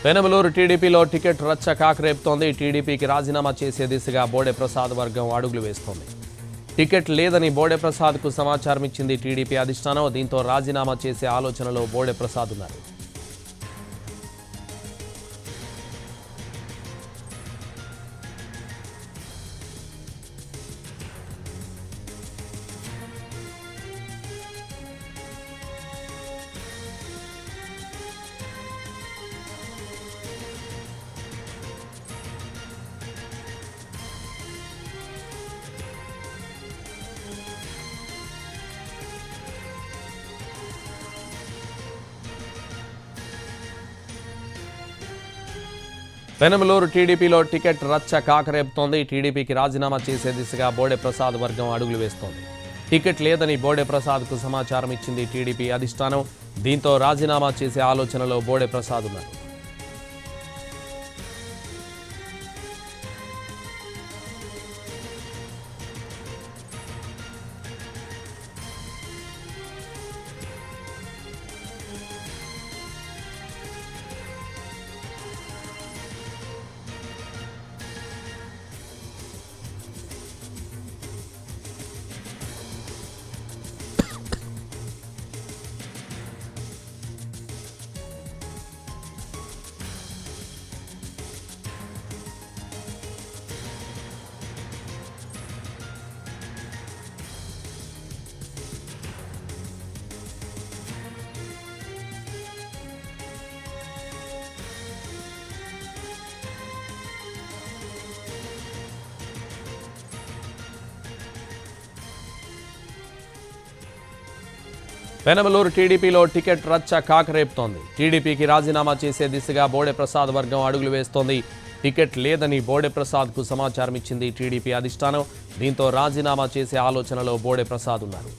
పెనమలూరు టీడీపీలో టికెట్ రచ్చ కాకరేపుతోంది. టీడీపీకి రాజీనామా చేసే దిశగా బోడే ప్రసాద్ వర్గం అడుగులు వేస్తోంది. టికెట్ లేదని బోడే ప్రసాద్కు సమాచారం ఇచ్చింది టీడీపీ అధిష్టానం. దీంతో రాజీనామా చేసే ఆలోచనలో బోడే ప్రసాద్ ఉన్నారు. పెనమలూరు టీడీపీలో టికెట్ రచ్చ కాకరేపుతోంది. టీడీపీకి రాజీనామా చేసే దిశగా బోడే ప్రసాద్ వర్గం అడుగులు వేస్తోంది. టికెట్ లేదని బోడే ప్రసాద్కు సమాచారం ఇచ్చింది టీడీపీ అధిష్టానం. దీంతో రాజీనామా చేసే ఆలోచనలో బోడే ప్రసాద్ ఉన్నారు. పెనమలూరు టీడీపీలో టికెట్ రచ్చ కాకరేపుతోంది. టీడీపీకి రాజీనామా చేసే దిశగా బోడే ప్రసాద్ వర్గం అడుగులు వేస్తోంది. టికెట్ లేదని బోడే ప్రసాద్కు సమాచారం ఇచ్చింది టీడీపీ అధిష్టానం. దీంతో రాజీనామా చేసే ఆలోచనలో బోడే ప్రసాద్ ఉన్నారు.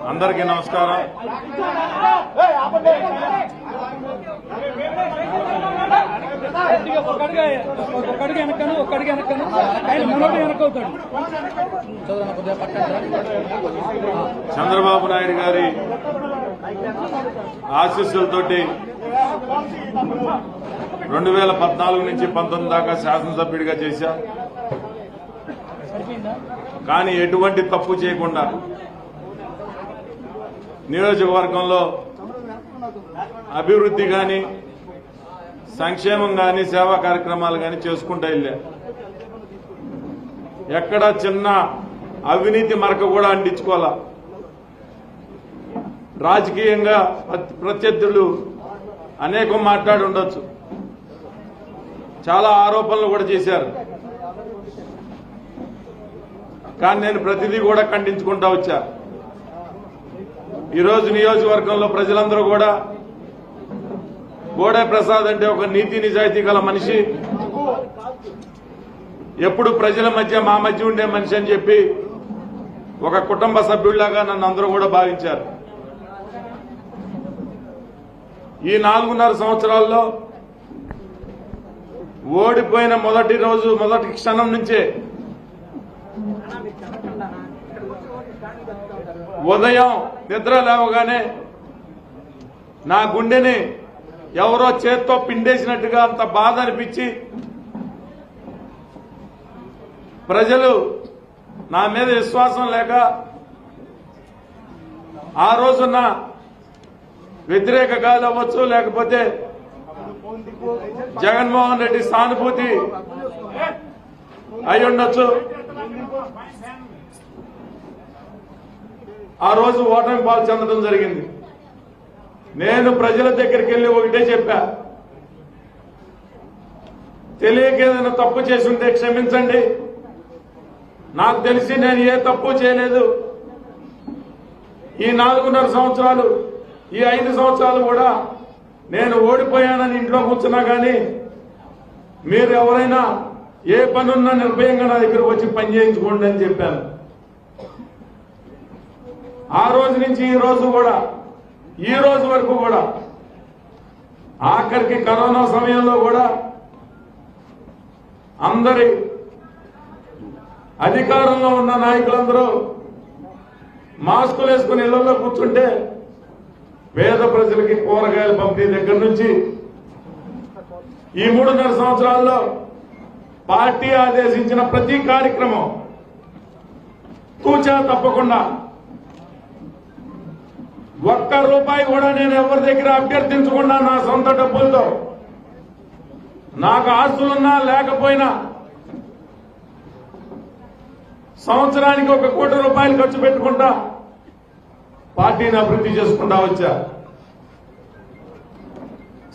అందరికీ నమస్కారం. చంద్రబాబు నాయుడు గారి ఆశీస్సులతోటి 2014 నుంచి 19 దాకా శాసనసభ్యుడిగా చేశా. కానీ ఎటువంటి తప్పు చేయకుండా నియోజకవర్గంలో అభివృద్ధి కానీ సంక్షేమం కానీ సేవా కార్యక్రమాలు కానీ చేసుకుంటూ వెళ్ళా. ఎక్కడ చిన్న అవినీతి మరక కూడా అంటించుకోవాలా. రాజకీయంగా ప్రత్యర్థులు అనేకం మాట్లాడి ఉండొచ్చు, చాలా ఆరోపణలు కూడా చేశారు. కానీ నేను ప్రతిదీ కూడా ఖండించుకుంటా వచ్చా. ఈరోజు నియోజకవర్గంలో ప్రజలందరూ కూడా బోడే ప్రసాద్ అంటే ఒక నీతి నిజాయితీ గల మనిషి, ఎప్పుడు ప్రజల మధ్య మా మధ్య ఉండే మనిషి అని చెప్పి ఒక కుటుంబ సభ్యుడిలాగా నన్ను అందరూ కూడా భావించారు. ఈ 4.5 సంవత్సరాల్లో ఓడిపోయిన మొదటి క్షణం నుంచే ఉదయం నిద్ర లేవగానే నా గుండెని ఎవరో చేత్తో పిండేసినట్టుగా అంత బాధ అనిపించి ప్రజలు నా మీద విశ్వాసం లేక ఆ రోజున వ్యతిరేక గాలి అవ్వచ్చు, లేకపోతే జగన్మోహన్ రెడ్డి సానుభూతి అయి ఉండొచ్చు, ఆ రోజు ఓటమి పాలు చెందడం జరిగింది. నేను ప్రజల దగ్గరికి వెళ్ళి ఒకటే చెప్పా, తెలియక ఏదైనా తప్పు చేసి ఉంటే క్షమించండి, నాకు తెలిసి నేను ఏ తప్పు చేయలేదు. ఈ 4.5 సంవత్సరాలు, ఈ 5 సంవత్సరాలు కూడా నేను ఓడిపోయానని ఇంట్లో కూర్చున్నా కానీ మీరు ఎవరైనా ఏ పనున్నా నిర్భయంగా నా దగ్గరకు వచ్చి పని చేయించుకోండి అని చెప్పాను. ఆ రోజు నుంచి ఈ రోజు కూడా, ఈ రోజు వరకు కూడా, ఆఖరికి కరోనా సమయంలో కూడా అందరి అధికారంలో ఉన్న నాయకులందరూ మాస్కులు వేసుకుని ఇళ్లలో కూర్చుంటే పేద ప్రజలకి కూరగాయలు పంపిణీ దగ్గర నుంచి ఈ 3.5 సంవత్సరాల్లో పార్టీ ఆదేశించిన ప్రతి కార్యక్రమం తూచా తప్పకుండా ₹1 కూడా నేను ఎవరి దగ్గర అభ్యర్థించకుండా నా సొంత డబ్బులతో, నాకు ఆస్తులున్నా లేకపోయినా సంవత్సరానికి ₹1 కోటి ఖర్చు పెట్టుకుంటా పార్టీని అభివృద్ధి చేసుకుంటా వచ్చా.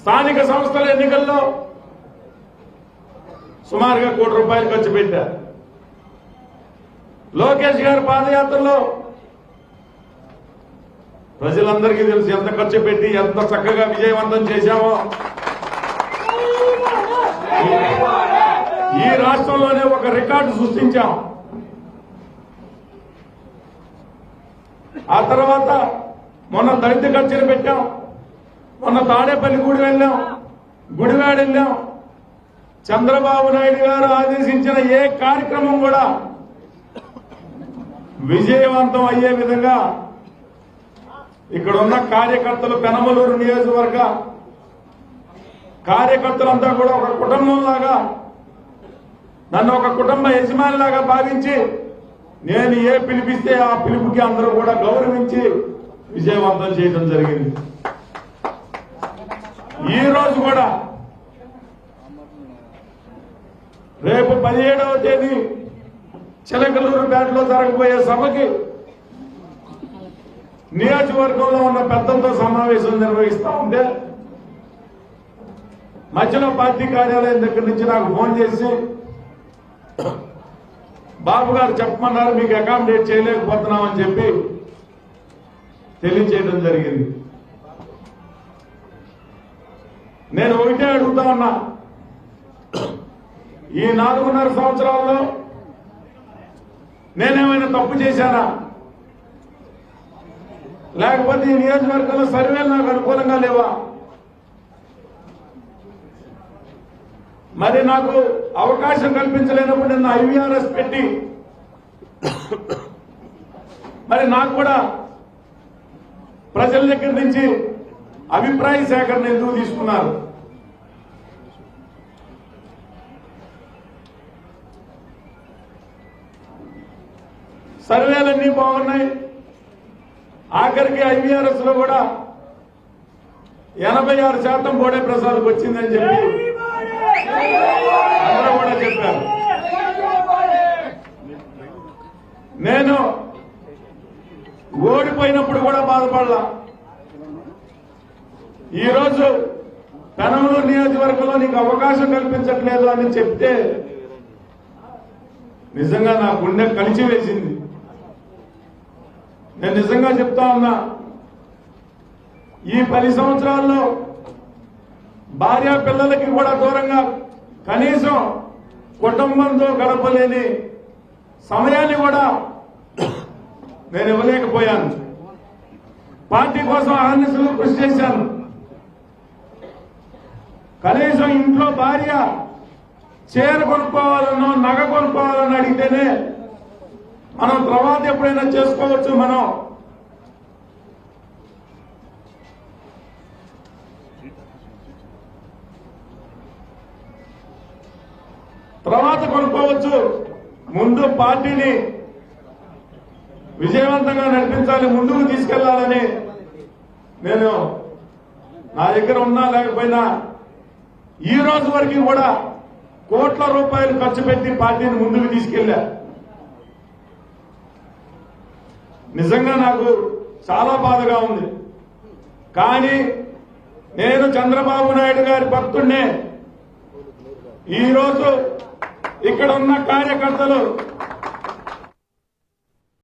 స్థానిక సంస్థల ఎన్నికల్లో సుమారుగా ₹1 కోటి ఖర్చు పెట్టా. లోకేష్ గారి పాదయాత్రలో ప్రజలందరికీ తెలుసు ఎంత ఖర్చు పెట్టి ఎంత చక్కగా విజయవంతం చేశామో. ఈ రాష్ట్రంలోనే ఒక రికార్డు సృష్టించాం. ఆ తర్వాత మొన్న దళిత కచేరీ పెట్టాం, మొన్న తాడేపల్లి గుడి వెళ్ళాం, గుడివాడ వెళ్ళాం. చంద్రబాబు నాయుడు గారు ఆదేశించిన ఏ కార్యక్రమం కూడా విజయవంతం అయ్యే విధంగా ఇక్కడ ఉన్న కార్యకర్తలు, పెనమలూరు నియోజకవర్గ కార్యకర్తలంతా కూడా ఒక కుటుంబంలాగా, నన్ను ఒక కుటుంబ యజమానిలాగా భావించి నేను ఏ పిలిపిస్తే ఆ పిలుపుకి అందరూ కూడా గౌరవించి విజయవంతం చేయడం జరిగింది. ఈ రోజు కూడా రేపు 17వ తేదీ చిలకలూరుపేటలో జరగబోయే సభకి నియోజకవర్గంలో ఉన్న పెద్దలతో సమావేశం నిర్వహిస్తా ఉంటే మధ్యలో పార్టీ కార్యాలయం దగ్గర నుంచి నాకు ఫోన్ చేసి, బాబు గారు చెప్పమన్నారు, మీకు అకామిడేట్ చేయలేకపోతున్నామని చెప్పి తెలియచేయడం జరిగింది. నేను ఒకటే అడుగుతా ఉన్నా, ఈ 4.5 సంవత్సరాల్లో నేనేమైనా తప్పు చేశానా? లేకపోతే ఈ నియోజకవర్గంలో సర్వేలు నాకు అనుకూలంగా లేవా? మరి నాకు అవకాశం కల్పించలేనప్పుడు నిన్న IVRS పెట్టి మరి నాకు కూడా ప్రజల దగ్గర నుంచి అభిప్రాయ సేకరణ ఎందుకు తీసుకున్నారు? సర్వేలన్నీ బాగున్నాయి. ఆఖరికి IVRS లో కూడా 86% బోడే ప్రసాద్కి వచ్చిందని చెప్పి అందరూ కూడా చెప్పారు. నేను ఓడిపోయినప్పుడు కూడా బాధపడలా. ఈరోజు పెనమలూరు నియోజకవర్గంలో నీకు అవకాశం కల్పించట్లేదు అని చెప్తే నిజంగా నా గుండె కలిసి వేసింది. నేను నిజంగా చెప్తా ఉన్నా, ఈ 10 సంవత్సరాల్లో భార్య పిల్లలకి కూడా దూరంగా కనీసం కుటుంబంతో గడపలేని సమయాన్ని కూడా నేను ఇవ్వలేకపోయాను. పార్టీ కోసం అహర్నిశలు కృషి చేశాను. కనీసం ఇంట్లో భార్య చీర కొనుక్కోవాలనో నగ కొనుక్కోవాలని అడిగితేనే మనం తర్వాత ఎప్పుడైనా చేసుకోవచ్చు. మనం తర్వాత కొనుక్కోవచ్చు, ముందు పార్టీని విజయవంతంగా నడిపించాలి, ముందుకు తీసుకెళ్లాలని నేను నా దగ్గర ఉన్నా లేకపోయినా ఈ రోజు వరకు కూడా కోట్ల రూపాయలు ఖర్చు పెట్టి పార్టీని ముందుకు తీసుకెళ్లా. నిజంగా నాకు చాలా బాధగా ఉంది. కానీ నేను చంద్రబాబు నాయుడు గారి భక్తుడినే. ఈరోజు ఇక్కడ ఉన్న కార్యకర్తలు